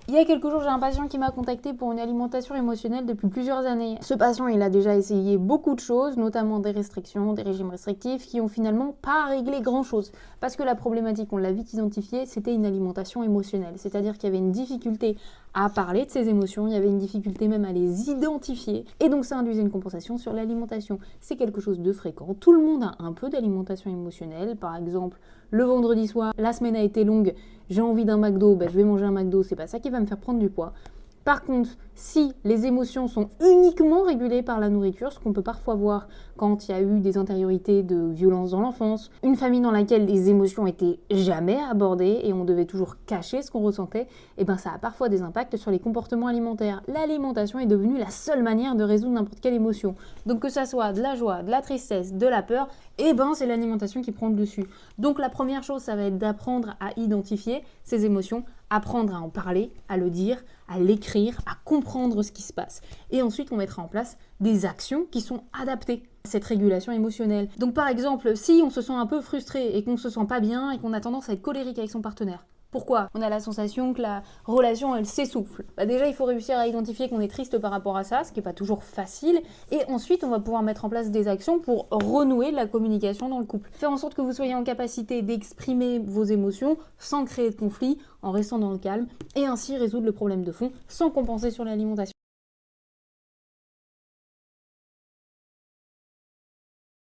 Il y a quelques jours, j'ai un patient qui m'a contacté pour une alimentation émotionnelle depuis plusieurs années. Ce patient, il a déjà essayé beaucoup de choses, notamment des restrictions, des régimes restrictifs, qui ont finalement pas réglé grand-chose. Parce que la problématique, on l'a vite identifiée, c'était une alimentation émotionnelle. C'est-à-dire qu'il y avait une difficulté à parler de ses émotions, il y avait une difficulté même à les identifier. Et donc ça induisait une compensation sur l'alimentation. C'est quelque chose de fréquent. Tout le monde a un peu d'alimentation émotionnelle. Par exemple, le vendredi soir, la semaine a été longue, j'ai envie d'un McDo, je vais manger un McDo, c'est pas ça qui va me faire prendre du poids. Par contre, si les émotions sont uniquement régulées par la nourriture, ce qu'on peut parfois voir quand il y a eu des antériorités de violence dans l'enfance, une famille dans laquelle les émotions étaient jamais abordées et on devait toujours cacher ce qu'on ressentait, et ça a parfois des impacts sur les comportements alimentaires. L'alimentation est devenue la seule manière de résoudre n'importe quelle émotion. Donc que ça soit de la joie, de la tristesse, de la peur, c'est l'alimentation qui prend le dessus. Donc la première chose, ça va être d'apprendre à identifier ces émotions, apprendre à en parler, à le dire, à l'écrire, à comprendre ce qui se passe. Et ensuite, on mettra en place des actions qui sont adaptées à cette régulation émotionnelle. Donc par exemple, si on se sent un peu frustré et qu'on se sent pas bien et qu'on a tendance à être colérique avec son partenaire, pourquoi on a la sensation que la relation, elle s'essouffle. Déjà, il faut réussir à identifier qu'on est triste par rapport à ça, ce qui n'est pas toujours facile. Et ensuite, on va pouvoir mettre en place des actions pour renouer la communication dans le couple. Faire en sorte que vous soyez en capacité d'exprimer vos émotions sans créer de conflit, en restant dans le calme, et ainsi résoudre le problème de fond sans compenser sur l'alimentation.